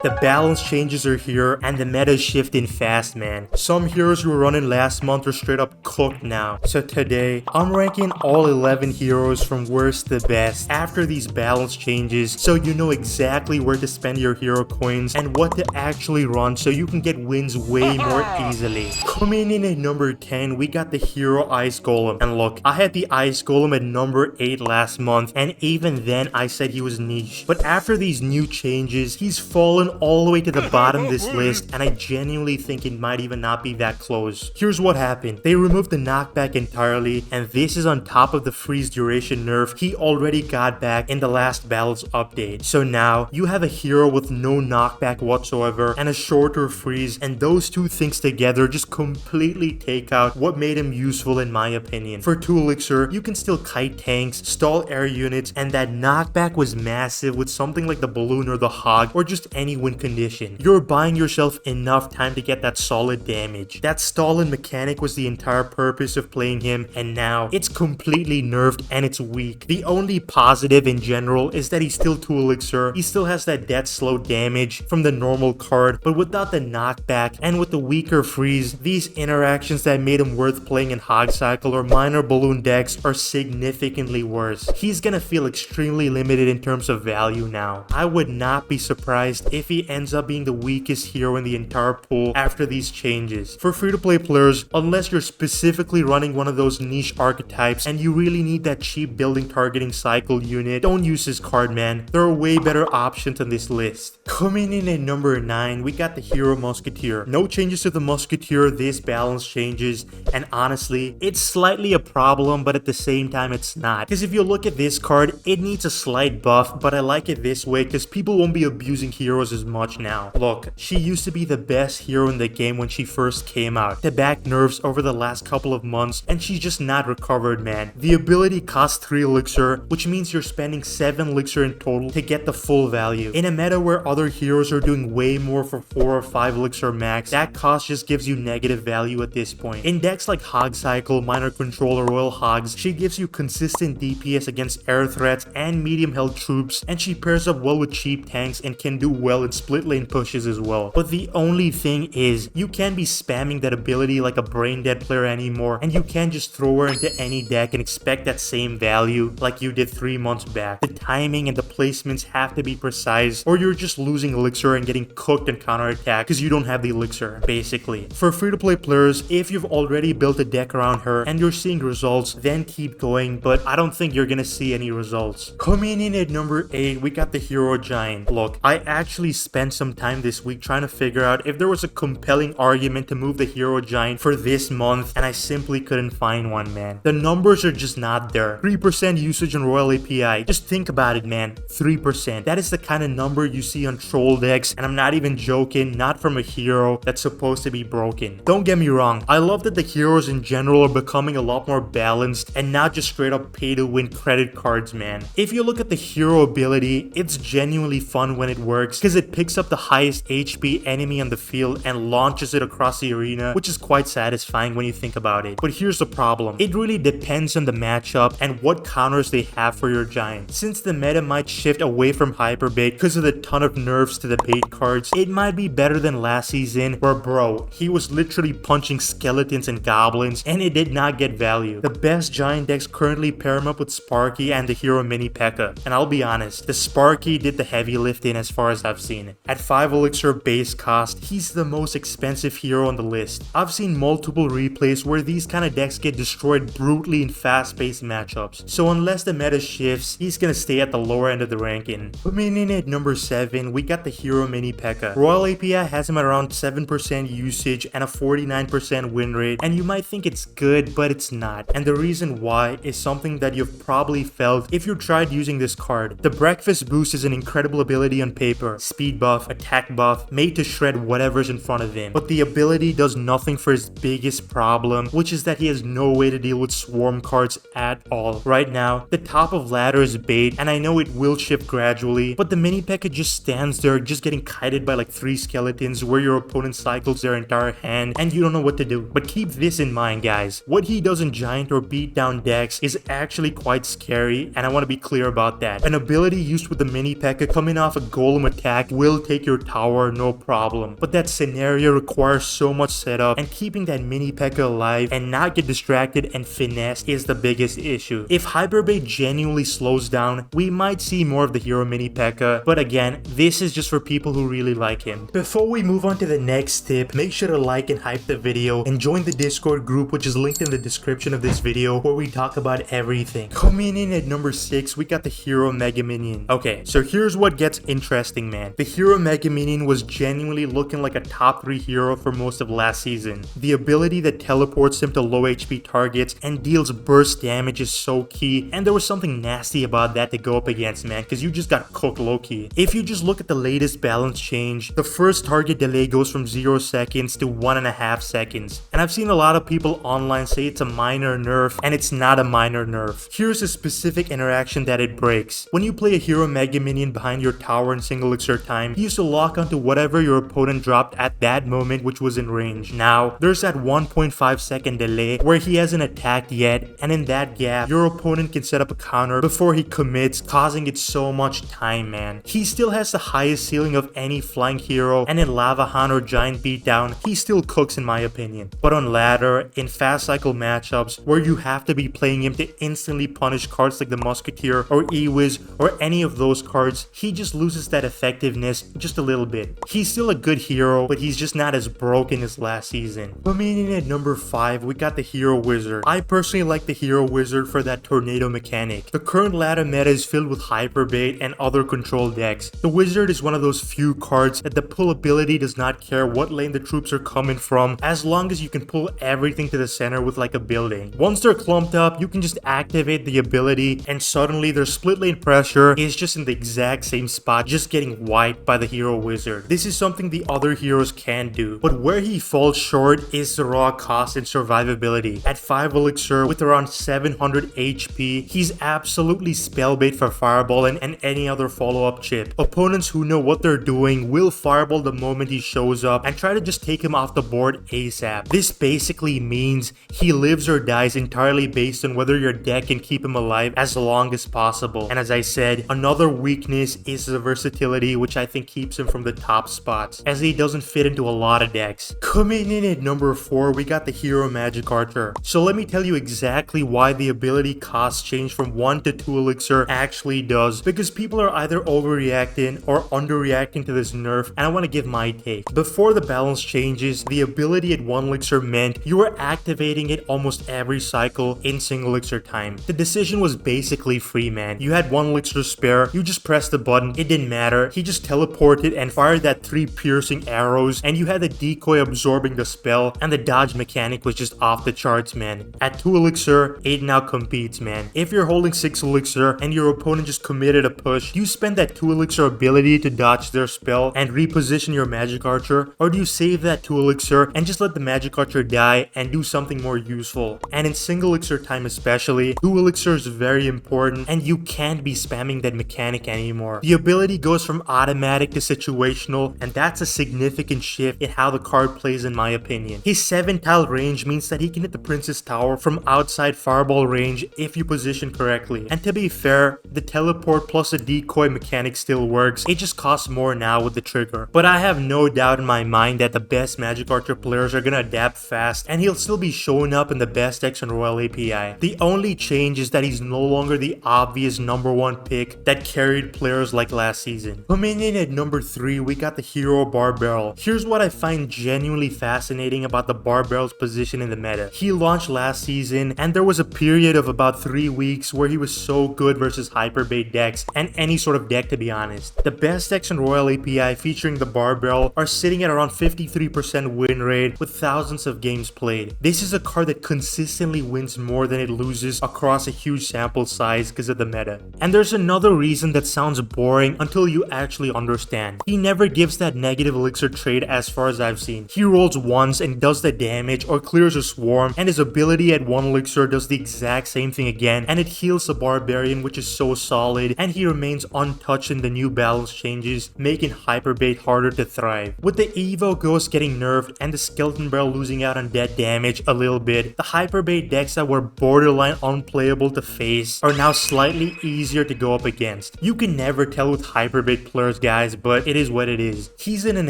The balance changes are here and the meta is shifting fast, man. Some heroes you were running last month are straight up cooked now. So today, I'm ranking all 11 heroes from worst to best after these balance changes, so you know exactly where to spend your hero coins and what to actually run so you can get wins way more easily. Coming in at number 10, we got the hero Ice Golem. And look, I had the Ice Golem at number 8 last month, and even then I said he was niche. But after these new changes, he's fallen all the way to the bottom of this list, and I genuinely think it might even not be that close. Here's what happened. They removed the knockback entirely, and this is on top of the freeze duration nerf he already got back in the last balance update. So now, you have a hero with no knockback whatsoever and a shorter freeze, and those two things together just completely take out what made him useful in my opinion. For 2 elixir, you can still kite tanks, stall air units, and that knockback was massive with something like the balloon or the hog or just any win condition. You're buying yourself enough time to get that solid damage. That stalling mechanic was the entire purpose of playing him, and now it's completely nerfed and it's weak. The only positive in general is that he's still 2 elixir. He still has that death slow damage from the normal card, but without the knockback and with the weaker freeze, these interactions that made him worth playing in Hog Cycle or minor balloon decks are significantly worse. He's gonna feel extremely limited in terms of value now. I would not be surprised if he ends up being the weakest hero in the entire pool after these changes. For free-to-play players, unless you're specifically running one of those niche archetypes and you really need that cheap building targeting cycle unit, don't use this card, man. There are way better options on this list. Coming in at number 9, we got the hero Musketeer. No changes to the Musketeer, this balance changes, and honestly, it's slightly a problem, but at the same time it's not. Because if you look at this card, it needs a slight buff, but I like it this way because people won't be abusing heroes as much now. Look, she used to be the best hero in the game when she first came out. The back nerfs over the last couple of months, and she's just not recovered, man. The ability costs 3 elixir, which means you're spending 7 elixir in total to get the full value. In a meta where other heroes are doing way more for 4 or 5 elixir max, that cost just gives you negative value at this point. In decks like Hog Cycle, Minor Control, or Royal Hogs, she gives you consistent DPS against air threats and medium health troops, and she pairs up well with cheap tanks and can do well in split lane pushes as well. But the only thing is, you can't be spamming that ability like a brain dead player anymore, and you can't just throw her into any deck and expect that same value like you did 3 months back. The timing and the placements have to be precise, or you're just losing elixir and getting cooked and counterattack because you don't have the elixir, basically. For free-to-play players, if you've already built a deck around her and you're seeing results, then keep going, but I don't think you're gonna see any results. Coming in at number 8, we got the hero Giant. Look, I actually spent some time this week trying to figure out if there was a compelling argument to move the hero Giant for this month, and I simply couldn't find one, man. The numbers are just not there. 3% usage on Royal API. Just think about it, man. 3%. That is the kind of number you see on troll decks, and I'm not even joking, not from a hero that's supposed to be broken. Don't get me wrong, I love that the heroes in general are becoming a lot more balanced and not just straight up pay to win credit cards, man. If you look at the hero ability, it's genuinely fun when it works because it picks up the highest HP enemy on the field and launches it across the arena, which is quite satisfying when you think about it. But here's the problem. It really depends on the matchup and what counters they have for your Giant. Since the meta might shift away from hyper bait because of the ton of nerfs to the bait cards, it might be better than last season where, bro, he was literally punching skeletons and goblins and it did not get value. The best Giant decks currently pair him up with Sparky and the hero P.E.K.K.A. And I'll be honest, the Sparky did the heavy lifting as far as I've seen. At 5 elixir base cost, he's the most expensive hero on the list. I've seen multiple replays where these kind of decks get destroyed brutally in fast-paced matchups. So unless the meta shifts, he's gonna stay at the lower end of the ranking. Coming in at number 7, we got the hero P.E.K.K.A. Royal API has him at around 7% usage and a 49% win rate, and you might think it's good, but it's not. And the reason why is something that you've probably felt if you tried using this card. The breakfast boost is an incredible ability on paper. Speed buff, attack buff, made to shred whatever's in front of him. But the ability does nothing for his biggest problem, which is that he has no way to deal with swarm cards at all. Right now, the top of ladder is bait, and I know it will shift gradually, but the P.E.K.K.A. just stands there just getting kited by like 3 skeletons where your opponent cycles their entire hand and you don't know what to do. But keep this in mind, guys. What he does in Giant or beat down decks is actually quite scary, and I want to be clear about that. An ability used with the P.E.K.K.A. coming off a golem attack attack will take your tower, no problem. But that scenario requires so much setup, and keeping that mini P.E.K.K.A alive and not get distracted and finessed is the biggest issue. If Hyper Bait genuinely slows down, we might see more of the hero mini P.E.K.K.A, but again, this is just for people who really like him. Before we move on to the next tip, make sure to like and hype the video and join the Discord group, which is linked in the description of this video, where we talk about everything. Coming in at number 6, we got the hero mega minion. Okay, so here's what gets interesting, man. The hero mega minion was genuinely looking like a top 3 hero for most of last season. The ability that teleports him to low HP targets and deals burst damage is so key, and there was something nasty about that to go up against, man, because you just got cooked low-key. If you just look at the latest balance change, the first target delay goes from 0 seconds to 1.5 seconds, and I've seen a lot of people online say it's a minor nerf, and it's not a minor nerf. Here's a specific interaction that it breaks. When you play a hero mega minion behind your tower in single elixir time, he used to lock onto whatever your opponent dropped at that moment, which was in range. Now, there's that 1.5 second delay where he hasn't attacked yet, and in that gap, your opponent can set up a counter before he commits, causing it so much time, man. He still has the highest ceiling of any flying hero, and in Lava Hunt or Giant Beatdown, he still cooks in my opinion. But on ladder, in fast cycle matchups, where you have to be playing him to instantly punish cards like the Musketeer or E-Wiz or any of those cards, he just loses that effectiveness just a little bit. He's still a good hero, but he's just not as broken as last season. Coming in at number 5, we got the hero wizard. I personally like the hero wizard for that tornado mechanic. The current ladder meta is filled with hyper bait and other control decks. The wizard is one of those few cards that the pull ability does not care what lane the troops are coming from, as long as you can pull everything to the center with like a building. Once they're clumped up, you can just activate the ability, and suddenly their split lane pressure is just in the exact same spot, just getting wiped by the hero wizard. This is something the other heroes can do, but where he falls short is the raw cost and survivability. At 5 elixir with around 700 HP, he's absolutely spellbait for fireball and any other follow-up chip. Opponents who know what they're doing will fireball the moment he shows up and try to just take him off the board ASAP. This basically means he lives or dies entirely based on whether your deck can keep him alive as long as possible. And as I said, another weakness is the versatility, which I think keeps him from the top spots, as he doesn't fit into a lot of decks. Coming in at number 4, we got the hero magic archer. So let me tell you exactly why the ability cost change from 1 to 2 elixir actually does, because people are either overreacting or underreacting to this nerf, and I want to give my take. Before the balance changes, the ability at 1 elixir meant you were activating it almost every cycle in single elixir time. The decision was basically free, man. You had 1 elixir spare, you just pressed the button, it didn't matter. He just teleported and fired that 3 piercing arrows, and you had the decoy absorbing the spell, and the dodge mechanic was just off the charts, man. At 2 elixir, it now competes, man. If you're holding 6 elixir and your opponent just committed a push, do you spend that 2 elixir ability to dodge their spell and reposition your magic archer, or do you save that 2 elixir and just let the magic archer die and do something more useful? And in single elixir time especially, 2 elixir is very important, and you can't be spamming that mechanic anymore. The ability goes from automatic to situational, and that's a significant shift in how the card plays in my opinion. His 7-tile range means that he can hit the princess tower from outside fireball range if you position correctly. And to be fair, the teleport plus the decoy mechanic still works, it just costs more now with the trigger. But I have no doubt in my mind that the best magic archer players are gonna adapt fast, and he'll still be showing up in the best decks on Royale API. The only change is that he's no longer the obvious number 1 pick that carried players like last season. Coming in at number 3, we got the hero Barb. Here's what I find genuinely fascinating about the Barb position in the meta. He launched last season, and there was a period of about 3 weeks where he was so good versus hyper bait decks and any sort of deck, to be honest. The best decks on Royale API featuring the Barb are sitting at around 53% win rate with thousands of games played. This is a card that consistently wins more than it loses across a huge sample size because of the meta. And there's another reason that sounds boring until you actually understand. He never gives that negative elixir trade as far as I've seen. He rolls once and does the damage or clears a swarm, and his ability at 1 elixir does the exact same thing again, and it heals the barbarian, which is so solid, and he remains untouched in the new balance changes, making hyperbait harder to thrive. With the Evo Ghost getting nerfed and the Skeleton Barrel losing out on dead damage a little bit, the hyperbait decks that were borderline unplayable to face are now slightly easier to go up against. You can never tell with hyperbait players cards, guys, but it is what it is. He's in an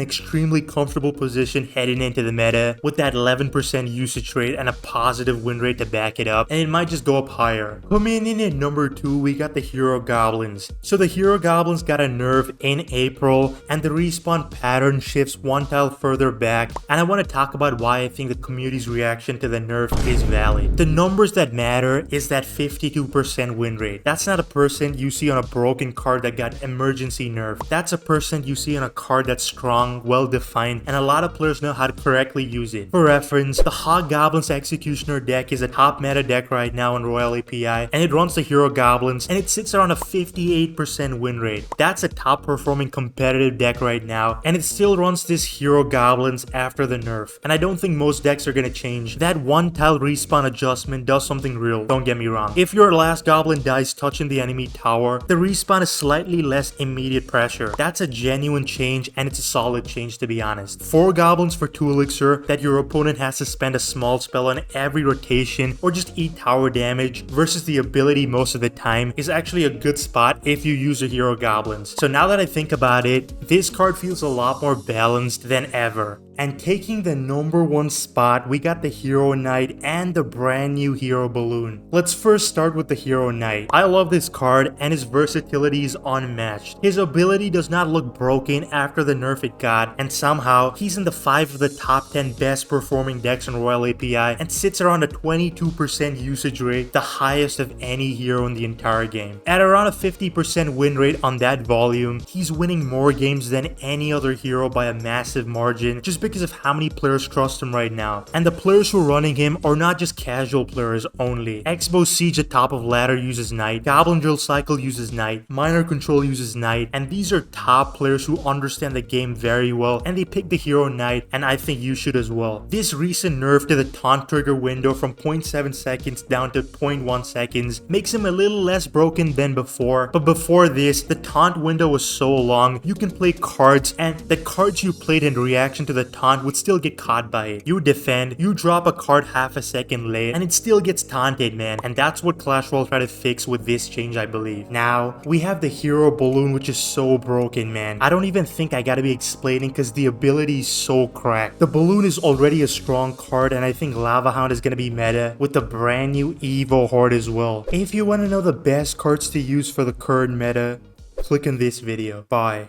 extremely comfortable position heading into the meta with that 11% usage rate and a positive win rate to back it up, and it might just go up higher. Coming in at number 2, we got the Hero Goblins. So the Hero Goblins got a nerf in April, and the respawn pattern shifts one tile further back, and I want to talk about why I think the community's reaction to the nerf is valid. The numbers that matter is that 52% win rate. That's not a percent you see on a broken card that got emergency nerf. That's a percent you see on a card that's strong, well defined, and a lot of players know how to correctly use it. For reference, the Hobgoblins Executioner deck is a top meta deck right now in Royale API, and it runs the Hero Goblins, and it sits around a 58% win rate. That's a top performing competitive deck right now, and it still runs this Hero Goblins after the nerf, and I don't think most decks are gonna change. That one tile respawn adjustment does something real, don't get me wrong. If your last goblin dies touching the enemy tower, the respawn is slightly less immediate pressure. That's a genuine change, and it's a solid change, to be honest. 4 goblins for 2 elixir that your opponent has to spend a small spell on every rotation or just eat tower damage versus the ability most of the time is actually a good spot if you use the Hero Goblins. So now that I think about it, this card feels a lot more balanced than ever. And taking the number 1 spot, we got the Hero Knight and the brand new Hero Balloon. Let's first start with the Hero Knight. I love this card, and his versatility is unmatched. His ability does not look broken after the nerf it got, and somehow he's in the 5 of the top 10 best performing decks in Royale API and sits around a 22% usage rate, the highest of any hero in the entire game. At around a 50% win rate on that volume, he's winning more games than any other hero by a massive margin, just because of how many players trust him right now. And the players who are running him are not just casual players only. Expo Siege at top of ladder uses Knight, Goblin Drill Cycle uses Knight, Minor Control uses Knight, and these are top players who understand the game very well, and they pick the Hero Knight, and I think you should as well. This recent nerf to the taunt trigger window from 0.7 seconds down to 0.1 seconds makes him a little less broken than before, but before this, the taunt window was so long, you can play cards, and the cards you played in reaction to the taunt would still get caught by it. You defend, you drop a card half a second late, and it still gets taunted, man. And that's what Clash Royale tried to fix with this change, I believe. Now, we have the Hero Balloon, which is so broken, man. I don't even think I gotta be explaining because the ability is so cracked. The Balloon is already a strong card, and I think Lava Hound is gonna be meta with the brand new Evo Horde as well. If you want to know the best cards to use for the current meta, click on this video. Bye.